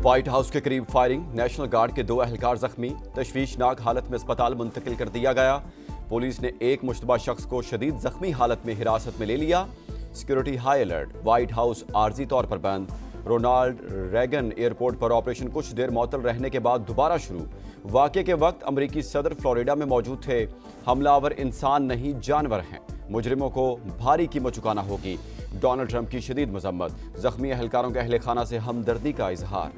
White house के करीब firing, national guard के 2 एहलकार जख्मी, तशवीशनाक हालत में अस्पताल मुंतकिल कर दिया गया। पुलिस ने एक मुश्तबा शख्स को शदीद जख्मी हालत में हिरासत में ले लिया। Security high alert, White House आर्जी तौर पर बंद। रोनाल्ड रेगन एयरपोर्ट पर ऑपरेशन कुछ देर मअतल रहने के बाद दोबारा शुरू। वाक़े के वक्त अमरीकी सदर फ्लोरिडा में मौजूद थे। हमलावर इंसान नहीं जानवर हैं, मुजरिमों को भारी कीमत चुकाना होगी। डोनाल्ड ट्रंप की शदीद मजम्मत, जख्मी अहलकारों के अहले खाना से हमदर्दी का इजहार।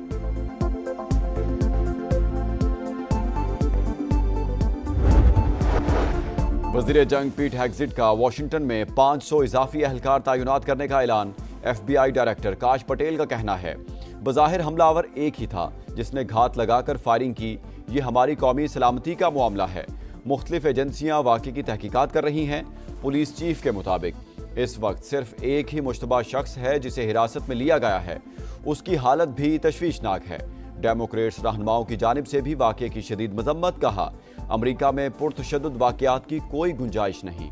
वज़ीर जंग पीट हेग्सेट का वाशिंगटन में 500 इजाफी अहलकार तैनात करने का ऐलान। FBI डायरेक्टर काश पटेल का कहना है, बज़ाहिर हमलावर एक ही था जिसने घात लगाकर फायरिंग की। ये हमारी कौमी सलामती का मामला है। मुख्तलिफ एजेंसियां वाक़े की तहकीकात कर रही हैं। पुलिस चीफ के मुताबिक इस वक्त सिर्फ एक ही मुश्तबा शख्स है जिसे हिरासत में लिया गया है। उसकी हालत भी तशवीशनाक है। डेमोक्रेट्स रहनुमाओं की जानिब से भी वाक़े की शदीद मजम्मत। कहा, अमरीका में पुरतशद्दुद वाक़यात की कोई गुंजाइश नहीं।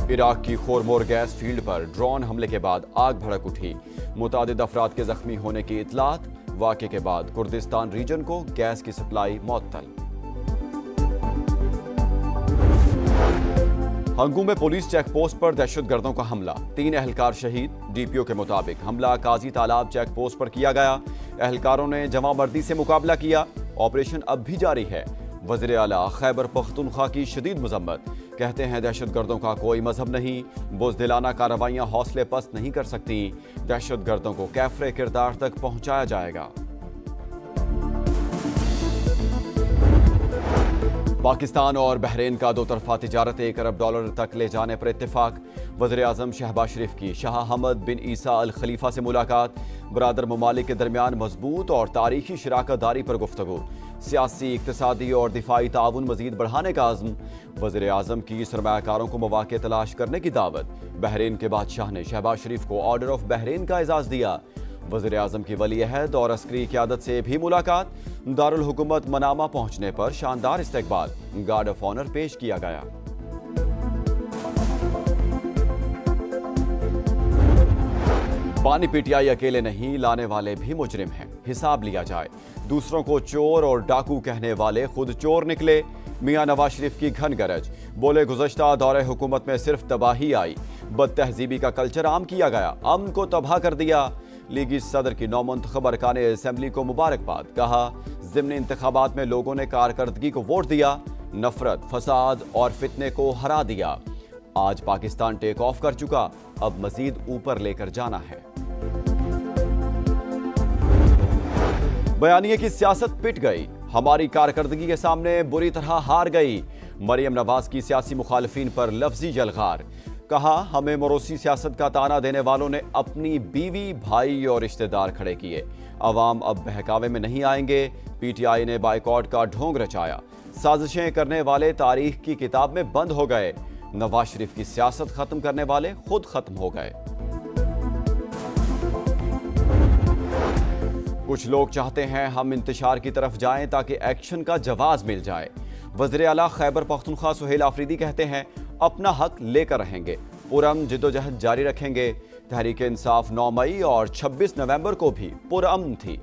इराक की खोरमोर गैस फील्ड पर ड्रोन हमले के बाद आग भड़क उठी। मुतादिद अफराद के जख्मी होने की इतलात। वाक़े के बाद कुर्दिस्तान रीजन को गैस की सप्लाई मुअत्तल। हंगू में पुलिस चेक पोस्ट पर दहशतगर्दों का हमला, 3 एहलकार शहीद। डीपीओ के मुताबिक हमला काजी तालाब चेक पोस्ट पर किया गया। एहलकारों ने जवामर्दी से मुकाबला किया। ऑपरेशन अब भी जारी है। वज़ीर आला खैबर पख्तूनख्वा की शदीद मजम्मत, कहते हैं दहशतगर्दों का कोई मजहब नहीं। बुज़दिलाना कार्रवाइयां हौसले पस्त नहीं कर सकती। दहशतगर्दों को कैफरे किरदार तक पहुंचाया जाएगा। पाकिस्तान और बहरीन का 2 तरफा तिजारत $1 अरब तक ले जाने पर इत्तेफाक। वज़ीर आज़म शहबाज शरीफ की शाह हमद बिन ईसा अल खलीफा से मुलाकात। बरादर ममालिक के दरमियान मजबूत और तारीखी शराकत दारी पर गुफ्तगू। सियासी, इक्तिसादी और दिफाई ताउन मजीद बढ़ाने का आज़म। वज़ीर आज़म की सरमायाकारों को मौक़े तलाश करने की दावत। बहरीन के बादशाह ने शहबाज शरीफ को ऑर्डर ऑफ बहरीन का एजाज़ दिया। वज़ीर आज़म की वली अहद और अस्करी क़यादत से भी मुलाकात। दारुल हुकूमत मनामा पहुंचने पर शानदार इस्तकबाल, गार्ड ऑफ ऑनर पेश किया गया। पानी पीटीआई अकेले नहीं, लाने वाले भी मुजरिम हैं, हिसाब लिया जाए। दूसरों को चोर और डाकू कहने वाले खुद चोर निकले। मियां नवाज शरीफ की घन गरज, बोले गुज़श्ता दौरे हुकूमत में सिर्फ तबाही आई। बदतहजीबी का कल्चर आम किया गया, अमन को तबाह कर दिया। लीगी सदर की नौमुंतखब अरकान असेंबली को मुबारकबाद। कहा, ज़िमनी इंतखाबात में लोगों ने कारकर्दगी को वोट दिया, नफरत, फसाद और फितने को हरा दिया। आज पाकिस्तान टेक ऑफ कर चुका, अब मजीद ऊपर लेकर जाना है। बयानिए की सियासत पिट गई, हमारी कारकर्दगी के सामने बुरी तरह हार गई। मरियम नवाज की सियासी मुखालिफिन पर लफ्जी जलगार। कहा, हमें मोरोसी सियासत का ताना देने वालों ने अपनी बीवी, भाई और रिश्तेदार खड़े किए। अवाम अब बहकावे में नहीं आएंगे। पीटीआई ने बाइकॉट का ढोंग रचाया। साजिशें करने वाले तारीख की किताब में बंद हो गए। नवाज शरीफ की सियासत खत्म करने वाले खुद खत्म हो गए। कुछ लोग चाहते हैं हम इंतशार की तरफ जाएं ताकि एक्शन का जवाब मिल जाए। वज़ीर आला खैबर पख्तूनख्वा सुहेल आफरीदी कहते हैं, अपना हक लेकर रहेंगे, पुरअमन जिद्दोजहद जारी रखेंगे। तहरीक इंसाफ 9 मई और 26 नवंबर को भी पुरअमन थी।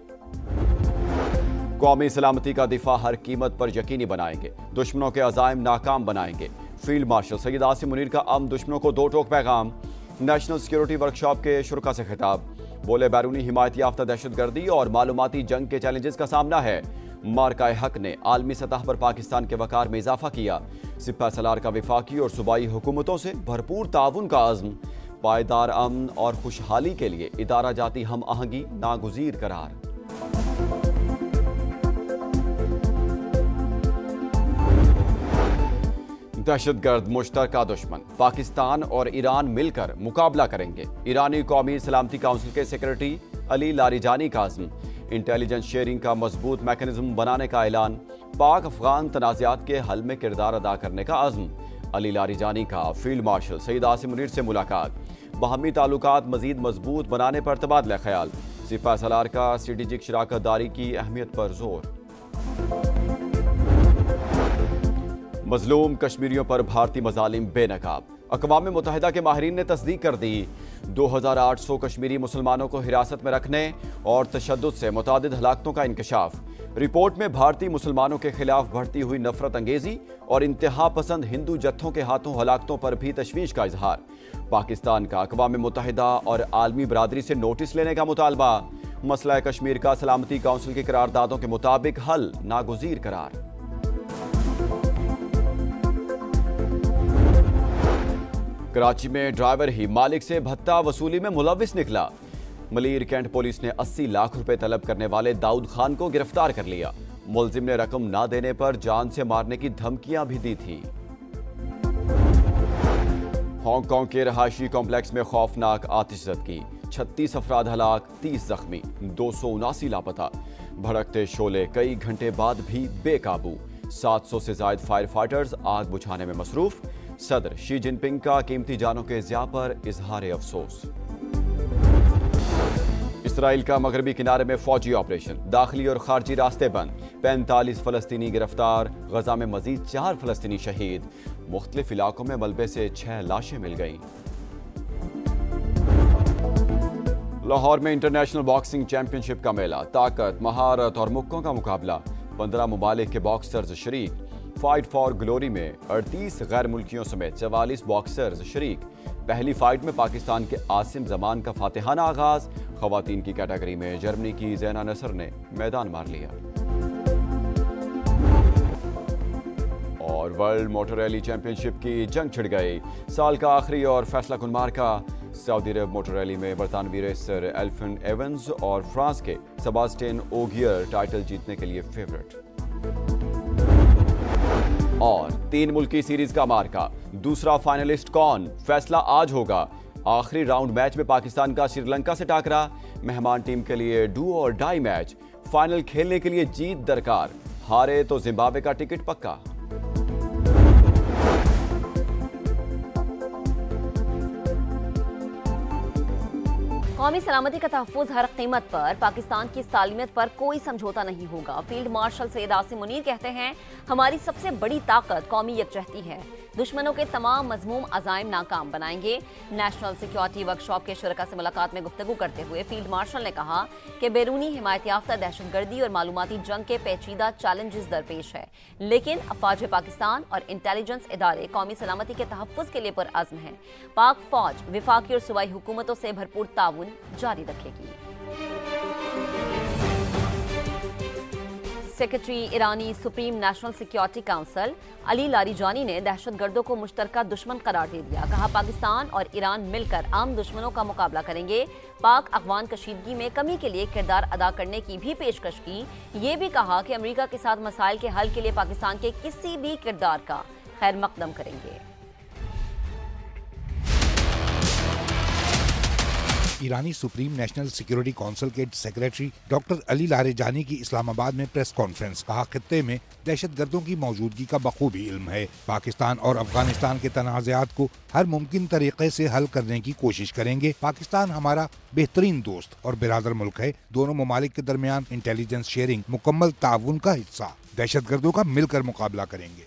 कौमी सलामती का दिफा हर कीमत पर यकीनी बनाएंगे, दुश्मनों के अज़ाइम नाकाम बनाएंगे। फील्ड मार्शल सैयद आसिम मुनीर का दुश्मनों को 2 टोक पैगाम। नेशनल सिक्योरिटी वर्कशॉप के शुरा से खिताब, बोले बैरूनी हिमायत याफ्ता दहशतगर्दी और मालूमाती जंग के चैलेंजेस का सामना है। मार्का हक ने आलमी सतह पर पाकिस्तान के वकार में इजाफा किया। सिपह सलार का विफाकी और सूबाई हुकूमतों से भरपूर ताउन का आज़म। पायदार अमन और खुशहाली के लिए इदारा जाती हम आहंगी नागुज़ीर करार। दहशतगर्द मुश्तरका दुश्मन, पाकिस्तान और ईरान मिलकर मुकाबला करेंगे। ईरानी कौमी सलामती काउंसिल के सेक्रेटरी अली लारिजानी का आज़म। इंटेलिजेंस शेयरिंग का मजबूत मैकेनिज्म बनाने का ऐलान। पाक अफगान तनाज़ात के हल में किरदार अदा करने का आज़म। अली लारिजानी का फील्ड मार्शल सैयद आसिम मुनीर से मुलाकात। बाहमी ताल्लुकात मजीद मजबूत बनाने पर तबादला ख्याल। सिपह सलार का स्ट्रेटेजिक शराकत दारी की अहमियत पर जोर। मजलूम कश्मीरियों पर भारतीय मजालिम बेनकाब। अक़वाम मुत्तहिदा के माहिरीन ने तस्दीक कर दी, 2800 कश्मीरी मुसलमानों को हिरासत में रखने और तशद्दुद से मुतादिद हलाकतों का इंकशाफ। रिपोर्ट में भारतीय मुसलमानों के खिलाफ बढ़ती हुई नफरत अंगेजी और इंतहा पसंद हिंदू जत्थों के हाथों हलाकतों पर भी तशवीश का इजहार। पाकिस्तान का अक़वाम मुत्तहिदा और आलमी बरादरी से नोटिस लेने का मुतालबा। मसला कश्मीर का सलामती काउंसिल की करारदादों के मुताबिक हल नागुज़ीर करार। कराची में ड्राइवर ही मालिक से भत्ता वसूली में मुलविस निकला। मलीर कैंट पुलिस ने 80 लाख रुपए तलब करने वाले दाऊद खान को गिरफ्तार कर लिया। मुलजिम ने रकम ना देने पर जान से मारने की धमकियां भी दी थी। हांगकांग के रहायशी कॉम्प्लेक्स में खौफनाक आतिशज़दगी, 36 अफराद हलाक, 30 जख्मी, 279 लापता। भड़कते शोले कई घंटे बाद भी बेकाबू। 700 से ज्यादा फायर फाइटर्स आग बुझाने में मसरूफ। सदर शी जिनपिंग का कीमती जानों के ज़िया पर इजहार अफसोस। इसराइल का मगरबी किनारे में फौजी ऑपरेशन, दाखिली और खारजी रास्ते बंद। 45 फलस्तीनी गिरफ्तार, गजा में मजीद 4 फलस्तीनी शहीद। मुख्तलिफ इलाकों में मलबे से 6 लाशें मिल गईं। लाहौर में इंटरनेशनल बॉक्सिंग चैंपियनशिप का मेला, ताकत, महारत और मुक्कों का मुकाबला। 15 मुमालिक के बॉक्सर्स शरीक। फाइट फॉर ग्लोरी में 38 गैर मुल्कियों समेत 44 बॉक्सर्स शरीक। पहली फाइट में पाकिस्तान के आसिम जमान का फातिहाना आगाज। खवातीन की कैटेगरी में जर्मनी की ज़ैना नसर ने मैदान मार लिया। और वर्ल्ड मोटर रैली चैंपियनशिप की जंग छिड़ गई। साल का आखिरी और फैसला कुन मार्का। सऊदी अरब मोटर रैली में बरतानवी रेसर एल्फिन एवंस और फ्रांस के सेबास्टियन ओगियर टाइटल जीतने के लिए फेवरेट। और 3 मुल्की सीरीज का मार्का, दूसरा फाइनलिस्ट कौन, फैसला आज होगा। आखिरी राउंड मैच में पाकिस्तान का श्रीलंका से टाकरा। मेहमान टीम के लिए डू और डाई मैच। फाइनल खेलने के लिए जीत दरकार, हारे तो जिम्बाब्वे का टिकट पक्का। कौमी सलामती का तहफ़्फ़ुज़ हर कीमत पर, पाकिस्तान की सालिमियत पर कोई समझौता नहीं होगा। फील्ड मार्शल सैयद आसिम मुनीर कहते हैं, हमारी सबसे बड़ी ताकत कौमी यकजहती है। दुश्मनों के तमाम मज़मूम अज़ाइम नाकाम बनाएंगे। नेशनल सिक्योरिटी वर्कशॉप के शुरका से मुलाकात में गुफ्तगू करते हुए फील्ड मार्शल ने कहा कि बैरूनी हिमायत याफ्ता दहशतगर्दी और मालूमाती जंग के पेचीदा चैलेंजेस दरपेश है, लेकिन अफवाज पाकिस्तान और इंटेलिजेंस इदारे कौमी सलामती के तहफ़्फ़ुज़ के लिए पुरअज़्म हैं। पाक फौज विफाकी और सूबाई हुकूमतों से भरपूर ताउन जारी रखेगी। सेक्रेटरी ईरानी supreme national security council Ali Larijani ने दहशतगर्दों को मुश्तरका दुश्मन करार दे दिया। कहा, पाकिस्तान और ईरान मिलकर आम दुश्मनों का मुकाबला करेंगे। पाक अफगान कशीदगी में कमी के लिए किरदार अदा करने की भी पेशकश की। ये भी कहा कि अमेरिका के साथ मसाइल के हल के लिए पाकिस्तान के किसी भी किरदार का खैर मकदम करेंगे। ईरानी सुप्रीम नेशनल सिक्योरिटी काउंसिल के सेक्रेटरी डॉक्टर अली लारेजानी की इस्लामाबाद में प्रेस कॉन्फ्रेंस। कहा, खित्ते में दहशतगर्दों की मौजूदगी का बखूबी इल्म है। पाकिस्तान और अफगानिस्तान के तनाज़ात को हर मुमकिन तरीके से हल करने की कोशिश करेंगे। पाकिस्तान हमारा बेहतरीन दोस्त और बिरादर मुल्क है। दोनों ममालिक के दरमियान इंटेलिजेंस शेयरिंग मुकम्मल ताउन का हिस्सा। दहशतगर्दों का मिलकर मुकाबला करेंगे।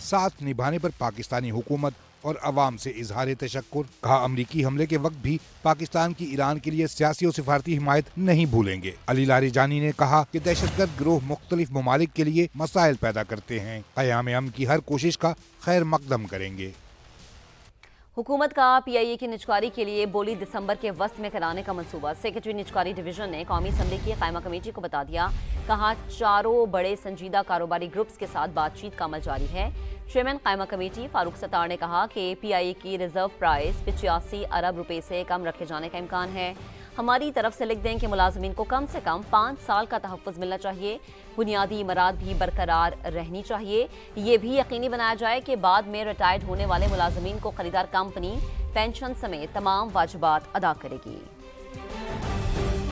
साथ निभाने पर पाकिस्तानी हुकूमत और अवाम से इजहार तशक्कुर। कहा, अमरीकी हमले के वक्त भी पाकिस्तान की ईरान के लिए सियासी और सिफारती हिमायत नहीं भूलेंगे। अली लारेजानी ने कहा कि दहशतगर्द गिरोह मुख्तलिफ ममालिक के लिए मसाइल पैदा करते हैं। क़याम अमन की हर कोशिश का खैर मकदम करेंगे। हुकूमत का PIA की निचकारी के लिए बोली दिसंबर के वस्त में कराने का मंसूबा। सेक्रेटरी निचकारी डिवीजन ने कौमी असम्बली की कायमा कमेटी को बता दिया। कहा, चारों बड़े संजीदा कारोबारी ग्रुप्स के साथ बातचीत का अमल जारी है। चेयरमैन कायमा कमेटी फारूक सत्तार ने कहा कि PIA की रिजर्व प्राइस 85 अरब रुपए से कम रखे जाने का इम्कान है। हमारी तरफ से लिख दें कि मुलाजमीन को कम से कम 5 साल का तहफ़्फ़ुज़ मिलना चाहिए। बुनियादी इमारत भी बरकरार रहनी चाहिए। ये भी यकीनी बनाया जाए कि बाद में रिटायर्ड होने वाले मुलाजमीन को खरीदार कंपनी पेंशन समेत तमाम वाजिबात अदा करेगी।